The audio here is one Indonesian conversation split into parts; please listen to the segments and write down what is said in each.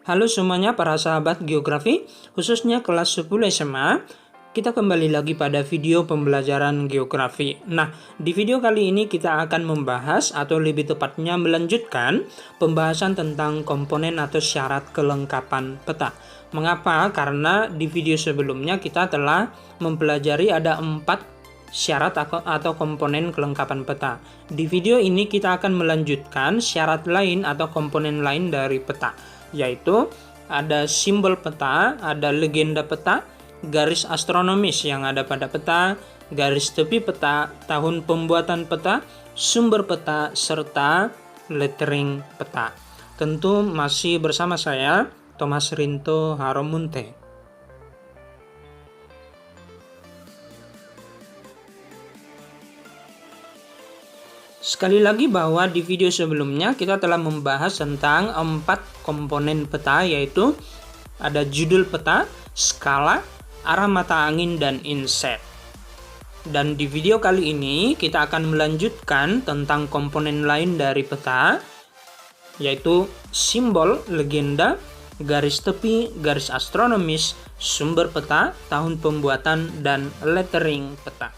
Halo semuanya para sahabat geografi, khususnya kelas 10 SMA. Kita kembali lagi pada video pembelajaran geografi. Nah, di video kali ini kita akan membahas atau lebih tepatnya melanjutkan pembahasan tentang komponen atau syarat kelengkapan peta. Mengapa? Karena di video sebelumnya kita telah mempelajari ada 4 syarat atau komponen kelengkapan peta. Di video ini kita akan melanjutkan syarat lain atau komponen lain dari peta, yaitu ada simbol peta, ada legenda peta, garis astronomis yang ada pada peta, garis tepi peta, tahun pembuatan peta, sumber peta, serta lettering peta. Tentu masih bersama saya, Thomas Rinto Haromunte. Sekali lagi bahwa di video sebelumnya kita telah membahas tentang 4 komponen peta, yaitu ada judul peta, skala, arah mata angin, dan inset. Dan di video kali ini kita akan melanjutkan tentang komponen lain dari peta, yaitu simbol, legenda, garis tepi, garis astronomis, sumber peta, tahun pembuatan, dan lettering peta.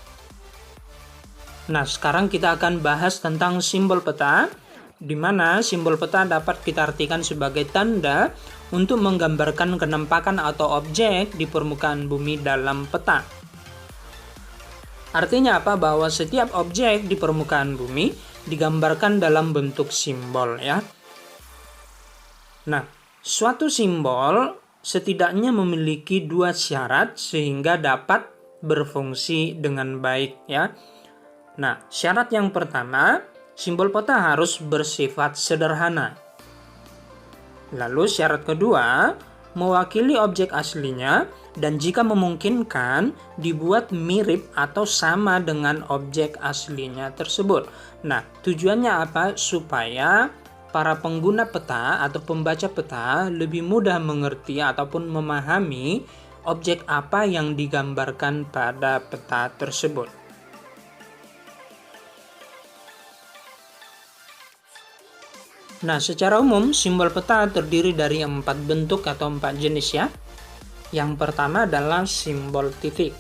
Nah, sekarang kita akan bahas tentang simbol peta, di mana simbol peta dapat kita artikan sebagai tanda untuk menggambarkan kenampakan atau objek di permukaan bumi dalam peta. Artinya apa? Bahwa setiap objek di permukaan bumi digambarkan dalam bentuk simbol, ya. Nah, suatu simbol setidaknya memiliki 2 syarat sehingga dapat berfungsi dengan baik, ya. Nah, syarat yang pertama, simbol peta harus bersifat sederhana. Lalu syarat kedua, mewakili objek aslinya dan jika memungkinkan dibuat mirip atau sama dengan objek aslinya tersebut. Nah, tujuannya apa? Supaya para pengguna peta atau pembaca peta lebih mudah mengerti ataupun memahami objek apa yang digambarkan pada peta tersebut. Nah, secara umum simbol peta terdiri dari 4 bentuk atau 4 jenis, ya. Yang pertama adalah simbol titik.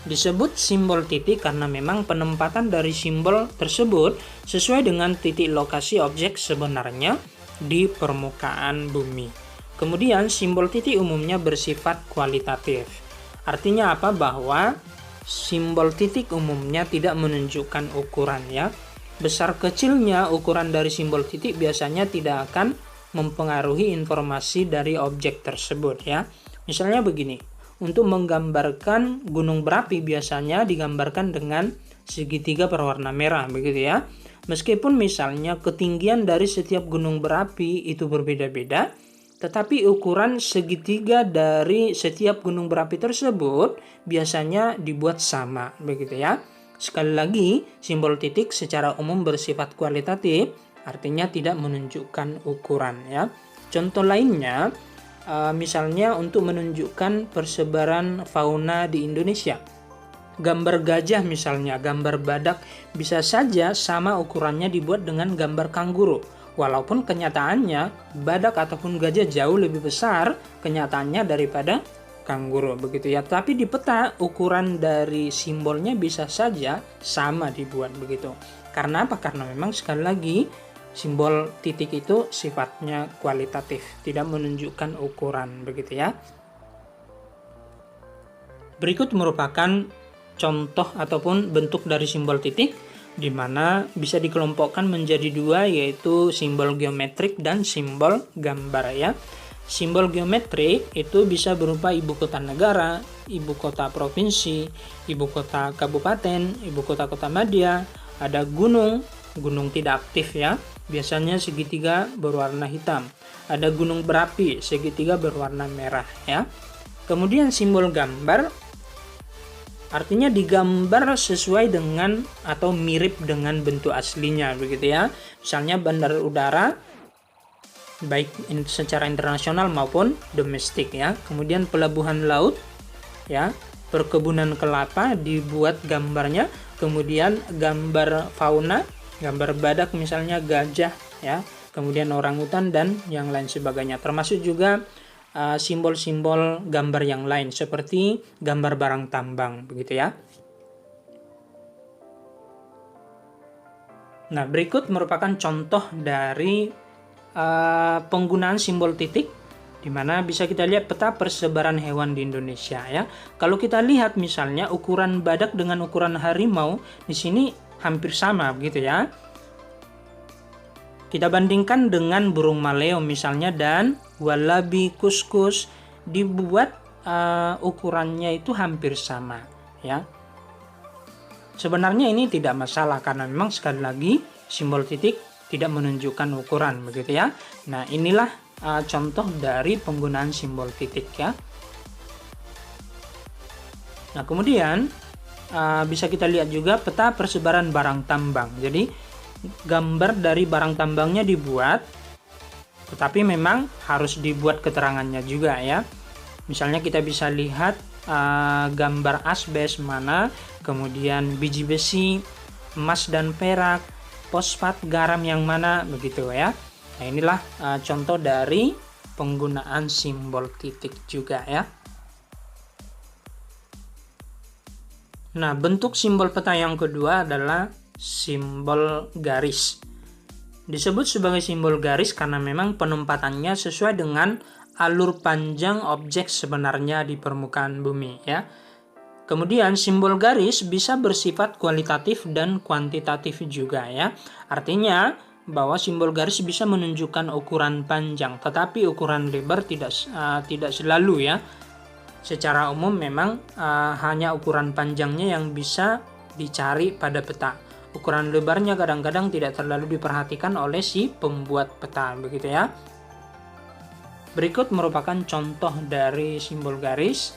Disebut simbol titik karena memang penempatan dari simbol tersebut sesuai dengan titik lokasi objek sebenarnya di permukaan bumi. Kemudian simbol titik umumnya bersifat kualitatif. Artinya apa? Bahwa simbol titik umumnya tidak menunjukkan ukuran, ya. Besar kecilnya ukuran dari simbol titik biasanya tidak akan mempengaruhi informasi dari objek tersebut, ya. Misalnya begini, untuk menggambarkan gunung berapi biasanya digambarkan dengan segitiga berwarna merah, begitu, ya. Meskipun misalnya ketinggian dari setiap gunung berapi itu berbeda-beda, tetapi ukuran segitiga dari setiap gunung berapi tersebut biasanya dibuat sama, begitu, ya. Sekali lagi, simbol titik secara umum bersifat kualitatif, artinya tidak menunjukkan ukuran, ya. Contoh lainnya, misalnya untuk menunjukkan persebaran fauna di Indonesia. Gambar gajah misalnya, gambar badak bisa saja sama ukurannya dibuat dengan gambar kanguru. Walaupun kenyataannya badak ataupun gajah jauh lebih besar kenyataannya daripada kanguru, begitu, ya. Tapi di peta ukuran dari simbolnya bisa saja sama dibuat, begitu. Karena apa? Karena memang sekali lagi simbol titik itu sifatnya kualitatif, tidak menunjukkan ukuran, begitu, ya. Berikut merupakan contoh ataupun bentuk dari simbol titik, di mana bisa dikelompokkan menjadi 2, yaitu simbol geometrik dan simbol gambar, ya. Simbol geometrik itu bisa berupa ibu kota negara, ibu kota provinsi, ibu kota kabupaten, ibu kota madya, ada gunung tidak aktif, ya, biasanya segitiga berwarna hitam. Ada gunung berapi, segitiga berwarna merah, ya. Kemudian simbol gambar artinya digambar sesuai dengan atau mirip dengan bentuk aslinya, begitu, ya. Misalnya bandar udara baik secara internasional maupun domestik, ya. Kemudian pelabuhan laut, ya, perkebunan kelapa dibuat gambarnya, kemudian gambar fauna, gambar badak misalnya gajah, ya, kemudian orangutan dan yang lain sebagainya. Termasuk juga simbol-simbol gambar yang lain seperti gambar barang tambang begitu ya. Nah, berikut merupakan contoh dari penggunaan simbol titik, di mana bisa kita lihat peta persebaran hewan di Indonesia ya. Kalau kita lihat misalnya ukuran badak dengan ukuran harimau di sini hampir sama begitu ya. Kita bandingkan dengan burung maleo misalnya dan wallaby, kuskus, dibuat ukurannya itu hampir sama ya. Sebenarnya ini tidak masalah karena memang sekali lagi simbol titik tidak menunjukkan ukuran begitu ya. Nah, inilah contoh dari penggunaan simbol titik ya. Nah, kemudian bisa kita lihat juga peta persebaran barang tambang. Jadi gambar dari barang tambangnya dibuat, tetapi memang harus dibuat keterangannya juga ya. Misalnya kita bisa lihat gambar asbes mana, kemudian biji besi, emas dan perak, fosfat, garam yang mana begitu ya. Nah, inilah contoh dari penggunaan simbol titik juga ya. Nah, bentuk simbol peta yang kedua adalah simbol garis. Disebut sebagai simbol garis karena memang penempatannya sesuai dengan alur panjang objek sebenarnya di permukaan bumi ya. Kemudian simbol garis bisa bersifat kualitatif dan kuantitatif juga ya. Artinya bahwa simbol garis bisa menunjukkan ukuran panjang, tetapi ukuran lebar tidak selalu ya. Secara umum memang hanya ukuran panjangnya yang bisa dicari pada peta. Ukuran lebarnya kadang-kadang tidak terlalu diperhatikan oleh si pembuat peta begitu ya. Berikut merupakan contoh dari simbol garis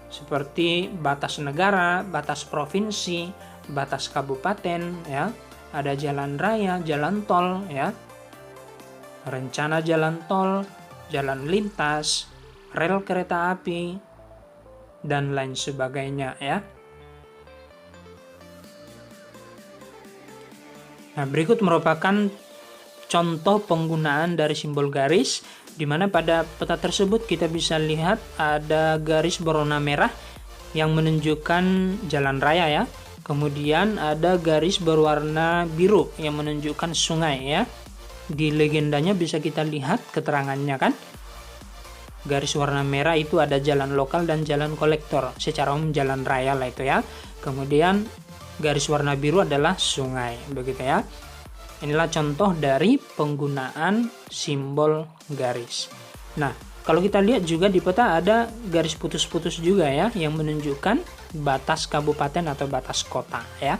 seperti batas negara, batas provinsi, batas kabupaten ya, ada jalan raya, jalan tol ya, rencana jalan tol, jalan lintas, rel kereta api dan lain sebagainya ya. Nah, berikut merupakan contoh penggunaan dari simbol garis, di mana pada peta tersebut kita bisa lihat ada garis berwarna merah yang menunjukkan jalan raya ya. Kemudian ada garis berwarna biru yang menunjukkan sungai ya. Di legendanya bisa kita lihat keterangannya kan. Garis warna merah itu ada jalan lokal dan jalan kolektor. Secara umum jalan raya lah itu ya. Kemudian garis warna biru adalah sungai begitu ya. Inilah contoh dari penggunaan simbol garis. Nah, kalau kita lihat juga di peta ada garis putus-putus juga ya, yang menunjukkan batas kabupaten atau batas kota ya.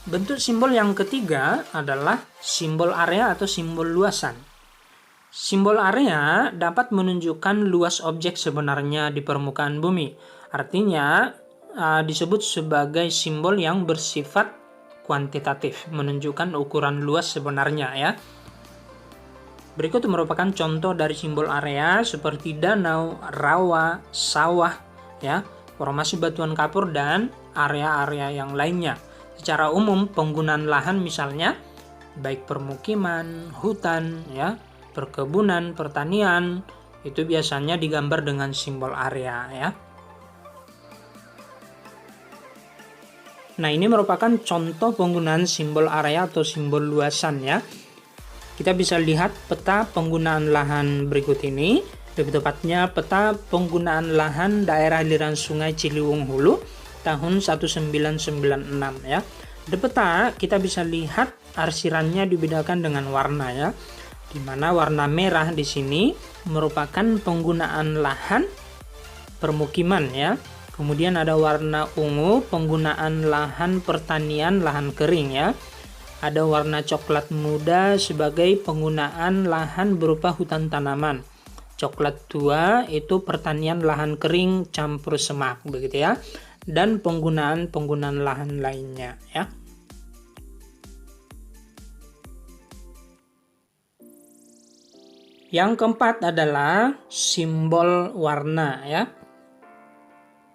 Bentuk simbol yang ketiga adalah simbol area atau simbol luasan. Simbol area dapat menunjukkan luas objek sebenarnya di permukaan bumi. Artinya disebut sebagai simbol yang bersifat kuantitatif, menunjukkan ukuran luas sebenarnya ya. Berikut merupakan contoh dari simbol area seperti danau, rawa, sawah ya, formasi batuan kapur dan area-area yang lainnya. Secara umum penggunaan lahan misalnya baik permukiman, hutan ya, perkebunan, pertanian itu biasanya digambar dengan simbol area ya. Nah, ini merupakan contoh penggunaan simbol area atau simbol luasan ya. Kita bisa lihat peta penggunaan lahan berikut ini. Lebih tepatnya peta penggunaan lahan daerah aliran Sungai Ciliwung Hulu tahun 1996 ya. Di peta kita bisa lihat arsirannya dibedakan dengan warna ya. Di mana warna merah di sini merupakan penggunaan lahan permukiman ya. Kemudian ada warna ungu penggunaan lahan pertanian, lahan kering ya. Ada warna coklat muda sebagai penggunaan lahan berupa hutan tanaman. Coklat tua itu pertanian lahan kering campur semak begitu ya. Dan penggunaan lahan lainnya ya. Yang keempat adalah simbol warna ya.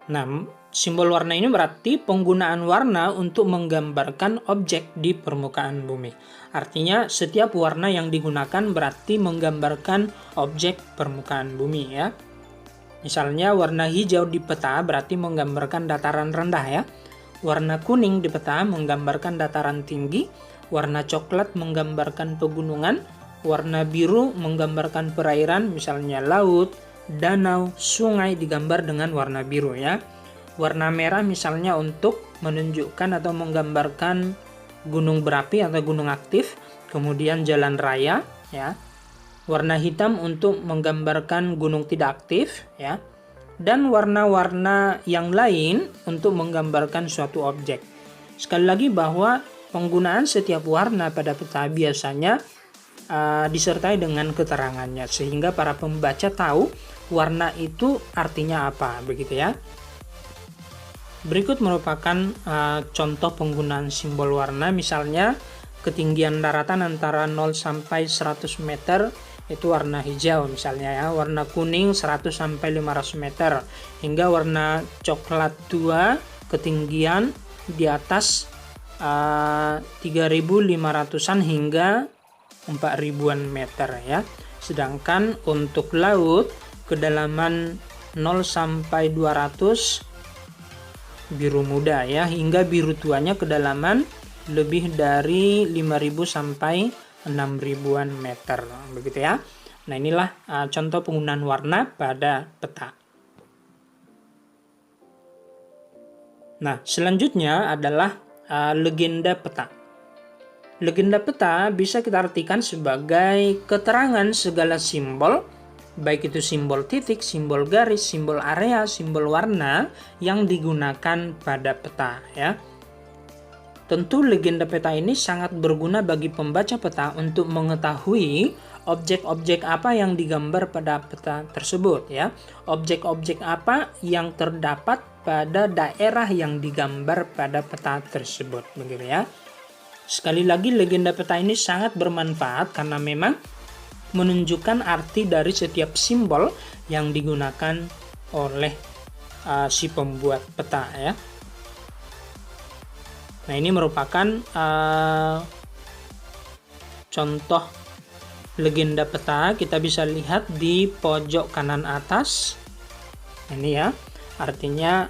Nah, Simbol warna ini berarti penggunaan warna untuk menggambarkan objek di permukaan bumi. Artinya setiap warna yang digunakan berarti menggambarkan objek permukaan bumi ya. Misalnya warna hijau di peta berarti menggambarkan dataran rendah ya. Warna kuning di peta menggambarkan dataran tinggi. Warna coklat menggambarkan pegunungan. Warna biru menggambarkan perairan, misalnya laut, danau, sungai digambar dengan warna biru ya. Warna merah misalnya untuk menunjukkan atau menggambarkan gunung berapi atau gunung aktif, kemudian jalan raya ya. Warna hitam untuk menggambarkan gunung tidak aktif ya. Dan warna-warna yang lain untuk menggambarkan suatu objek. Sekali lagi bahwa penggunaan setiap warna pada peta biasanya disertai dengan keterangannya sehingga para pembaca tahu warna itu artinya apa, begitu ya. Berikut merupakan contoh penggunaan simbol warna, misalnya ketinggian daratan antara 0 sampai 100 meter itu warna hijau misalnya ya, warna kuning 100 sampai 500 meter, hingga warna coklat 2 ketinggian di atas 3.500-an hingga 4.000-an meter ya. Sedangkan untuk laut kedalaman 0 sampai 200 biru muda ya, hingga biru tuanya kedalaman lebih dari 5.000 sampai 6.000-an meter, begitu ya. Nah, inilah contoh penggunaan warna pada peta. Nah, selanjutnya adalah legenda peta. Legenda peta bisa kita artikan sebagai keterangan segala simbol, baik itu simbol titik, simbol garis, simbol area, simbol warna yang digunakan pada peta ya. Tentu legenda peta ini sangat berguna bagi pembaca peta untuk mengetahui objek-objek apa yang digambar pada peta tersebut ya. Objek-objek apa yang terdapat pada daerah yang digambar pada peta tersebut, begitu ya. Sekali lagi, legenda peta ini sangat bermanfaat karena memang menunjukkan arti dari setiap simbol yang digunakan oleh si pembuat peta ya. Nah, ini merupakan contoh legenda peta. Kita bisa lihat di pojok kanan atas ini ya, artinya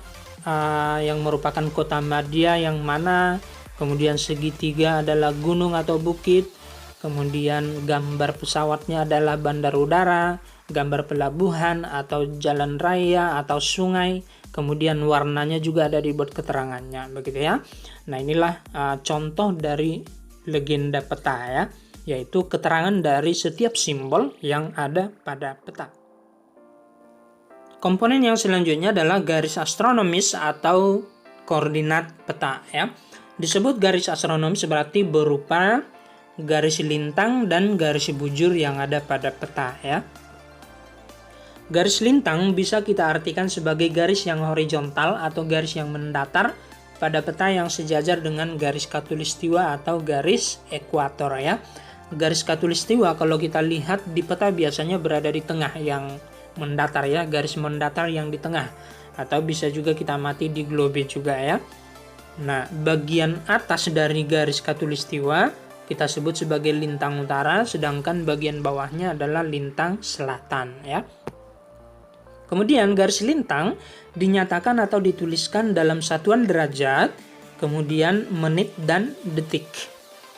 yang merupakan kota madya yang mana, kemudian segitiga adalah gunung atau bukit, kemudian gambar pesawatnya adalah bandar udara, gambar pelabuhan atau jalan raya atau sungai, kemudian warnanya juga ada dibuat keterangannya, begitu ya. Nah, inilah contoh dari legenda peta ya, yaitu keterangan dari setiap simbol yang ada pada peta. Komponen yang selanjutnya adalah garis astronomis atau koordinat peta ya. Disebut garis astronomis berarti berupa garis lintang dan garis bujur yang ada pada peta ya. Garis lintang bisa kita artikan sebagai garis yang horizontal atau garis yang mendatar pada peta yang sejajar dengan garis khatulistiwa atau garis ekuator ya. Garis khatulistiwa kalau kita lihat di peta biasanya berada di tengah, yang mendatar ya, garis mendatar yang di tengah, atau bisa juga kita amati di globe juga ya. Nah, bagian atas dari garis khatulistiwa kita sebut sebagai lintang utara, sedangkan bagian bawahnya adalah lintang selatan ya. Kemudian garis lintang dinyatakan atau dituliskan dalam satuan derajat, kemudian menit dan detik.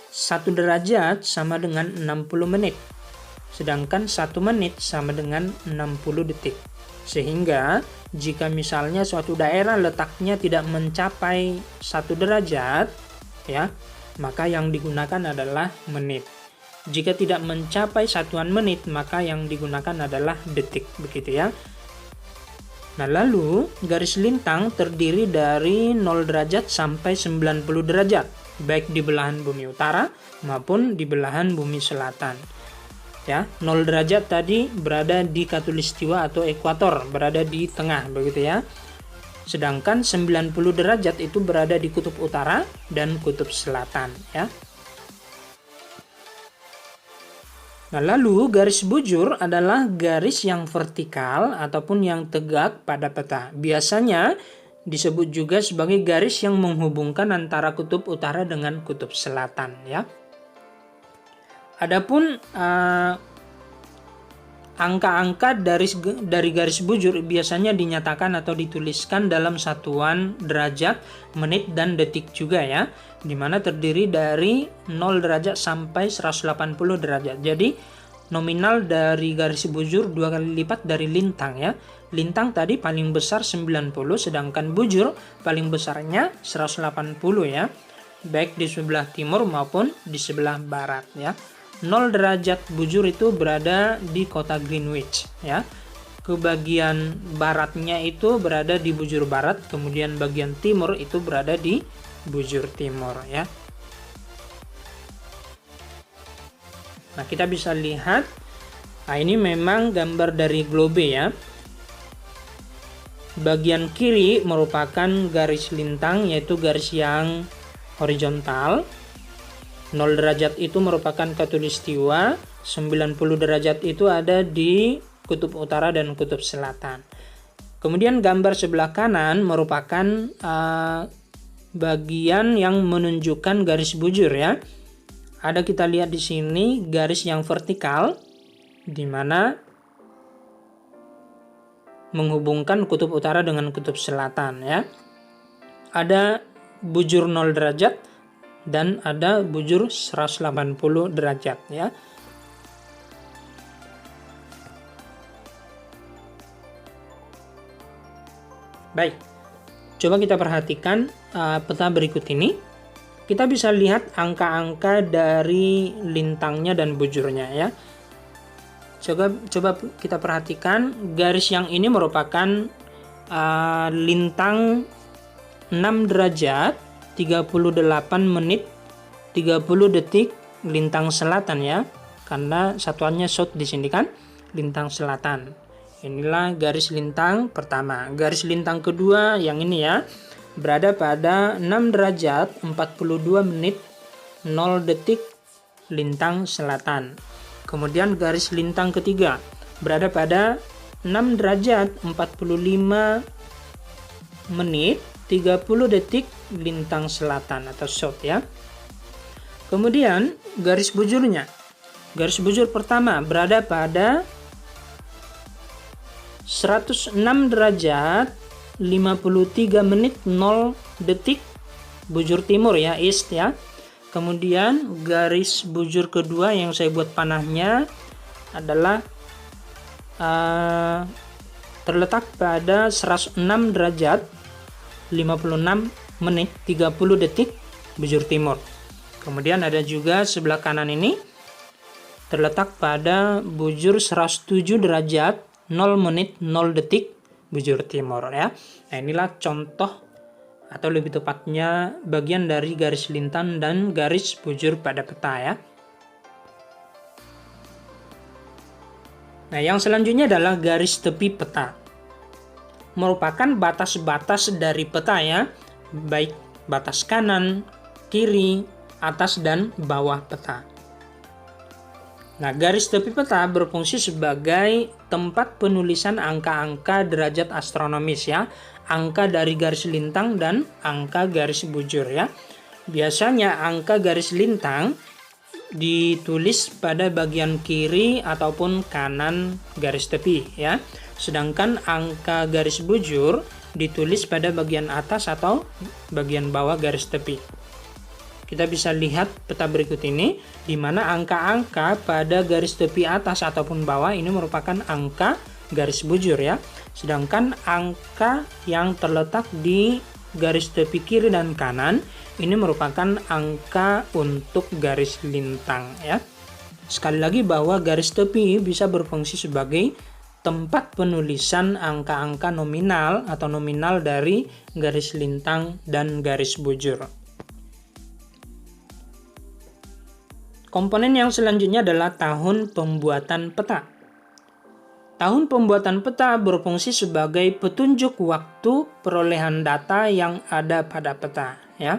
1 derajat sama dengan 60 menit, sedangkan 1 menit sama dengan 60 detik. Sehingga jika misalnya suatu daerah letaknya tidak mencapai 1 derajat ya, maka yang digunakan adalah menit. Jika tidak mencapai satuan menit, maka yang digunakan adalah detik, begitu ya. Nah, lalu garis lintang terdiri dari 0 derajat sampai 90 derajat, baik di belahan bumi utara maupun di belahan bumi selatan. Ya, 0 derajat tadi berada di khatulistiwa atau ekuator, berada di tengah, begitu ya. Sedangkan 90 derajat itu berada di kutub utara dan kutub selatan ya. Nah, lalu garis bujur adalah garis yang vertikal ataupun yang tegak pada peta. Biasanya Disebut juga sebagai garis yang menghubungkan antara kutub utara dengan kutub selatan, ya. Adapun angka-angka dari garis bujur biasanya dinyatakan atau dituliskan dalam satuan derajat, menit, dan detik juga, ya, dimana terdiri dari 0 derajat sampai 180 derajat. Jadi nominal dari garis bujur 2 kali lipat dari lintang, ya. Lintang tadi paling besar 90, sedangkan bujur paling besarnya 180, ya, baik di sebelah timur maupun di sebelah barat, ya. 0 derajat bujur itu berada di kota Greenwich, ya. Ke bagian baratnya itu berada di bujur barat, kemudian bagian timur itu berada di bujur timur, ya. Nah, kita bisa lihat, nah ini memang gambar dari globe, ya. Bagian kiri merupakan garis lintang, yaitu garis yang horizontal. 0 derajat itu merupakan khatulistiwa, 90 derajat itu ada di kutub utara dan kutub selatan. Kemudian gambar sebelah kanan merupakan bagian yang menunjukkan garis bujur, ya. Ada kita lihat di sini garis yang vertikal di mana menghubungkan kutub utara dengan kutub selatan, ya. Ada bujur 0 derajat dan ada bujur 180 derajat, ya. Baik. Coba kita perhatikan peta berikut ini. Kita bisa lihat angka-angka dari lintangnya dan bujurnya, ya. Coba kita perhatikan garis yang ini merupakan lintang 6 derajat 38 menit 30 detik lintang selatan, ya. Karena satuannya south di sini kan, lintang selatan. Inilah garis lintang pertama. Garis lintang kedua yang ini, ya, berada pada 6 derajat 42 menit 0 detik lintang selatan. Kemudian garis lintang ketiga berada pada 6 derajat 45 menit 30 detik lintang selatan atau south, ya. Kemudian garis bujurnya. Garis bujur pertama berada pada 106 derajat 53 menit 0 detik bujur timur, ya, east, ya. Kemudian garis bujur kedua yang saya buat panahnya adalah terletak pada 106 derajat 56 menit 30 detik bujur timur. Kemudian ada juga sebelah kanan ini terletak pada bujur 107 derajat 0 menit 0 detik bujur timur, ya. Nah, inilah contoh atau lebih tepatnya bagian dari garis lintang dan garis bujur pada peta, ya. Nah, yang selanjutnya adalah garis tepi peta. Merupakan batas-batas dari peta, ya, baik batas kanan, kiri, atas, dan bawah peta. Nah, garis tepi peta berfungsi sebagai tempat penulisan angka-angka derajat astronomis, ya, angka dari garis lintang dan angka garis bujur, ya. Biasanya angka garis lintang ditulis pada bagian kiri ataupun kanan garis tepi, ya. Sedangkan angka garis bujur ditulis pada bagian atas atau bagian bawah garis tepi. Kita bisa lihat peta berikut ini, di mana angka-angka pada garis tepi atas ataupun bawah ini merupakan angka garis bujur, ya. Sedangkan angka yang terletak di garis tepi kiri dan kanan ini merupakan angka untuk garis lintang, ya. Sekali lagi bahwa garis tepi bisa berfungsi sebagai tempat penulisan angka-angka nominal atau nominal dari garis lintang dan garis bujur. Komponen yang selanjutnya adalah tahun pembuatan peta. Tahun pembuatan peta berfungsi sebagai petunjuk waktu perolehan data yang ada pada peta, ya.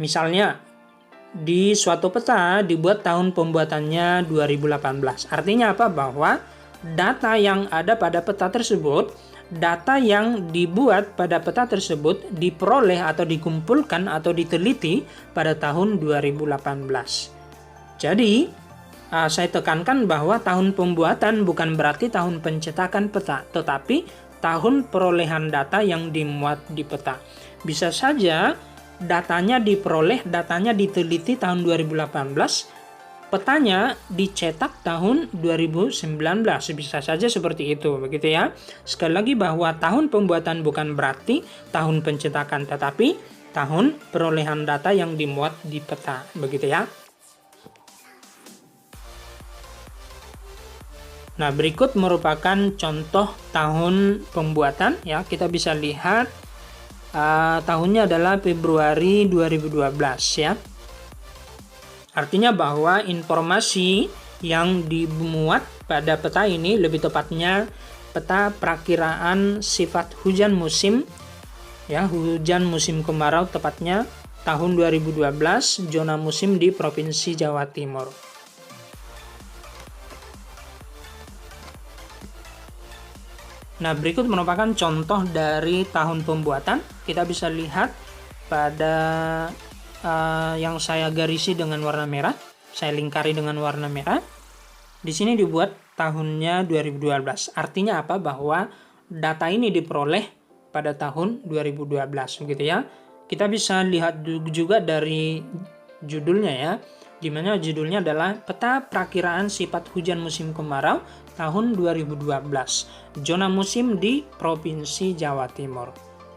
Misalnya, di suatu peta dibuat tahun pembuatannya 2018. Artinya apa? Bahwa data yang ada pada peta tersebut data yang dibuat pada peta tersebut diperoleh atau dikumpulkan atau diteliti pada tahun 2018. Jadi, saya tekankan bahwa tahun pembuatan bukan berarti tahun pencetakan peta, tetapi tahun perolehan data yang dimuat di peta. Bisa saja datanya diperoleh, datanya diteliti tahun 2018, petanya dicetak tahun 2019, bisa saja seperti itu, begitu ya. Sekali lagi bahwa tahun pembuatan bukan berarti tahun pencetakan, tetapi tahun perolehan data yang dimuat di peta, begitu ya. Nah, berikut merupakan contoh tahun pembuatan ya. Kita bisa lihat tahunnya adalah Februari 2012 ya. Artinya bahwa informasi yang dimuat pada peta ini, lebih tepatnya peta perakiraan sifat hujan musim ya, hujan musim kemarau tepatnya tahun 2012, zona musim di Provinsi Jawa Timur. Nah, berikut merupakan contoh dari tahun pembuatan. Kita bisa lihat pada yang saya garisi dengan warna merah, saya lingkari dengan warna merah. Di sini dibuat tahunnya 2012. Artinya apa? Bahwa data ini diperoleh pada tahun 2012, begitu ya. Kita bisa lihat juga dari judulnya ya, di mana judulnya adalah Peta Perakiraan Sifat Hujan Musim Kemarau tahun 2012, zona musim di Provinsi Jawa Timur.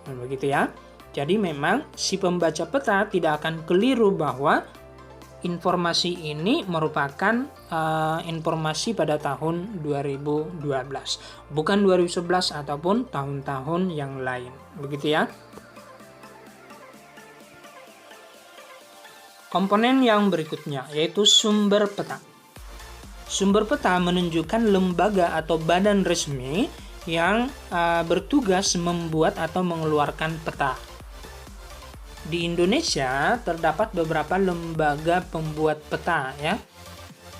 Nah, begitu ya. Jadi memang si pembaca peta tidak akan keliru bahwa informasi ini merupakan informasi pada tahun 2012, bukan 2011 ataupun tahun-tahun yang lain. Begitu ya. Komponen yang berikutnya yaitu sumber peta. Sumber peta menunjukkan lembaga atau badan resmi yang bertugas membuat atau mengeluarkan peta. Di Indonesia terdapat beberapa lembaga pembuat peta ya.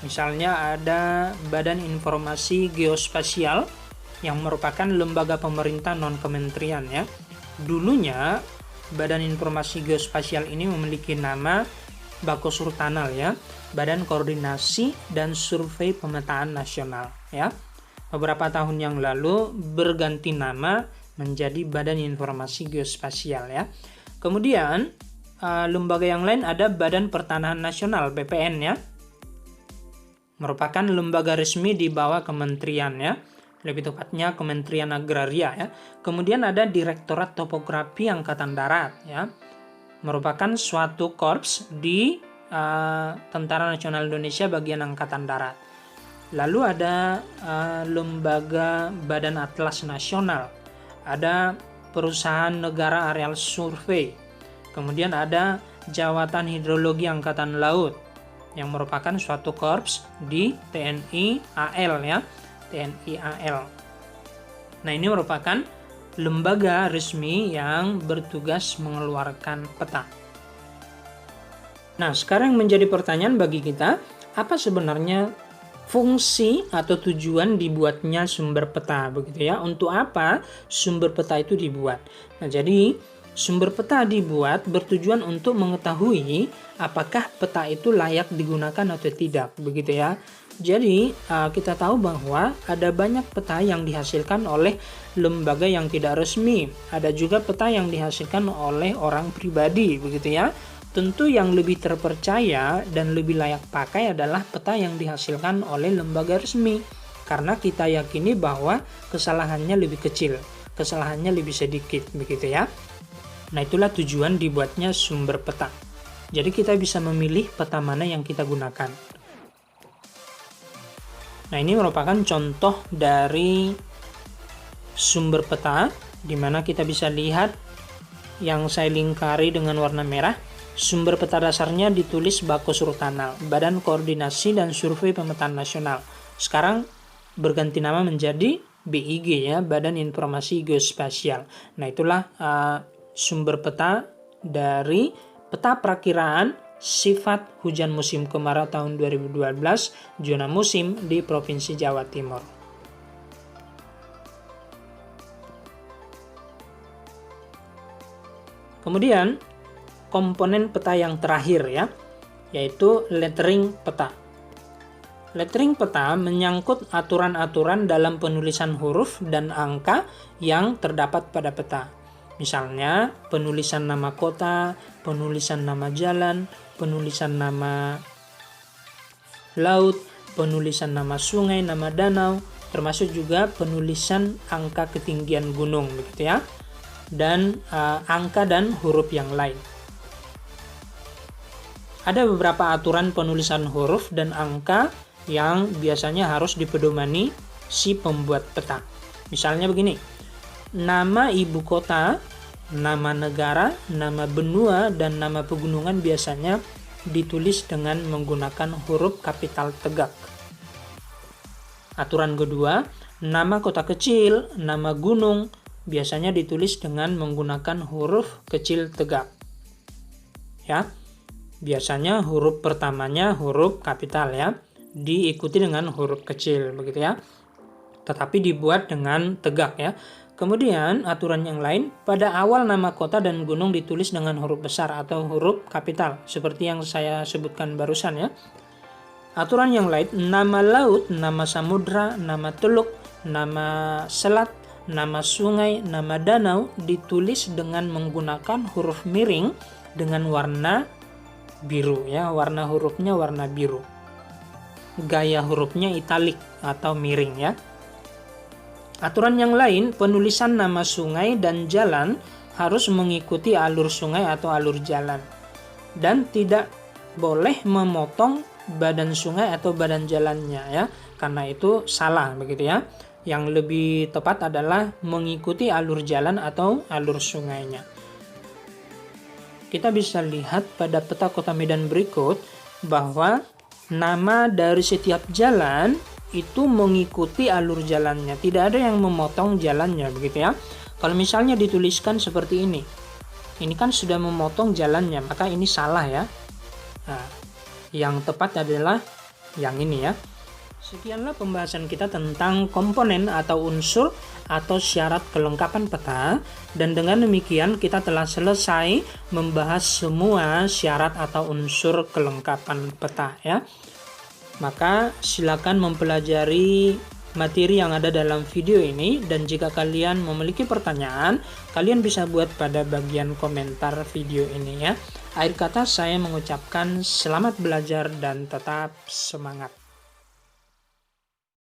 Misalnya ada Badan Informasi Geospasial yang merupakan lembaga pemerintah non-kementerian ya. Dulunya Badan Informasi Geospasial ini memiliki nama Bakosurtanal ya, Badan Koordinasi dan Survei Pemetaan Nasional ya. Beberapa tahun yang lalu berganti nama menjadi Badan Informasi Geospasial ya. Kemudian lembaga yang lain ada Badan Pertanahan Nasional BPN ya, merupakan lembaga resmi di bawah kementerian ya, lebih tepatnya Kementerian Agraria ya. Kemudian ada Direktorat Topografi Angkatan Darat ya, merupakan suatu korps di Tentara Nasional Indonesia bagian Angkatan Darat. Lalu ada lembaga Badan Atlas Nasional, ada Perusahaan Negara Areal Survei, kemudian ada Jawatan Hidrologi Angkatan Laut yang merupakan suatu korps di TNI AL ya, TNI AL. Nah, ini merupakan lembaga resmi yang bertugas mengeluarkan peta. Nah, sekarang menjadi pertanyaan bagi kita, apa sebenarnya fungsi atau tujuan dibuatnya sumber peta, begitu ya? Untuk apa sumber peta itu dibuat? Nah, jadi sumber peta dibuat bertujuan untuk mengetahui apakah peta itu layak digunakan atau tidak, begitu ya. Jadi kita tahu bahwa ada banyak peta yang dihasilkan oleh lembaga yang tidak resmi, ada juga peta yang dihasilkan oleh orang pribadi, begitu ya. Tentu yang lebih terpercaya dan lebih layak pakai adalah peta yang dihasilkan oleh lembaga resmi, karena kita yakini bahwa kesalahannya lebih kecil, kesalahannya lebih sedikit, begitu ya. Nah, itulah tujuan dibuatnya sumber peta. Jadi kita bisa memilih peta mana yang kita gunakan. Nah, ini merupakan contoh dari sumber peta, di mana kita bisa lihat yang saya lingkari dengan warna merah. Sumber peta dasarnya ditulis Bakosurtanal, Badan Koordinasi dan Survei Pemetaan Nasional. Sekarang berganti nama menjadi BIG ya, Badan Informasi Geospasial. Nah, itulah sumber peta dari peta perakiraan sifat hujan musim kemarau tahun 2012, zona musim di Provinsi Jawa Timur. Kemudian komponen peta yang terakhir ya, yaitu lettering peta. Lettering peta menyangkut aturan-aturan dalam penulisan huruf dan angka yang terdapat pada peta. Misalnya, penulisan nama kota, penulisan nama jalan, penulisan nama laut, penulisan nama sungai, nama danau, termasuk juga penulisan angka ketinggian gunung, begitu ya, dan angka dan huruf yang lain. Ada beberapa aturan penulisan huruf dan angka yang biasanya harus dipedomani si pembuat peta. Misalnya begini, nama ibu kota, nama negara, nama benua, dan nama pegunungan biasanya ditulis dengan menggunakan huruf kapital tegak. Aturan kedua, nama kota kecil, nama gunung biasanya ditulis dengan menggunakan huruf kecil tegak. Ya. Biasanya huruf pertamanya huruf kapital ya, diikuti dengan huruf kecil begitu ya. Tetapi dibuat dengan tegak ya. Kemudian aturan yang lain, pada awal nama kota dan gunung ditulis dengan huruf besar atau huruf kapital seperti yang saya sebutkan barusan ya. Aturan yang lain, nama laut, nama samudra, nama teluk, nama selat, nama sungai, nama danau ditulis dengan menggunakan huruf miring dengan warna biru ya, warna hurufnya warna biru. Gaya hurufnya italik atau miring ya. Aturan yang lain, penulisan nama sungai dan jalan harus mengikuti alur sungai atau alur jalan, dan tidak boleh memotong badan sungai atau badan jalannya ya, karena itu salah begitu ya. Yang lebih tepat adalah mengikuti alur jalan atau alur sungainya. Kita bisa lihat pada peta kota Medan berikut bahwa nama dari setiap jalan itu mengikuti alur jalannya, tidak ada yang memotong jalannya begitu ya. Kalau misalnya dituliskan seperti ini kan sudah memotong jalannya, maka ini salah ya. Nah, yang tepat adalah yang ini ya. Sekianlah pembahasan kita tentang komponen atau unsur atau syarat kelengkapan peta, dan dengan demikian kita telah selesai membahas semua syarat atau unsur kelengkapan peta ya. Maka silakan mempelajari materi yang ada dalam video ini, dan jika kalian memiliki pertanyaan, kalian bisa buat pada bagian komentar video ini ya. Akhir kata saya mengucapkan selamat belajar dan tetap semangat.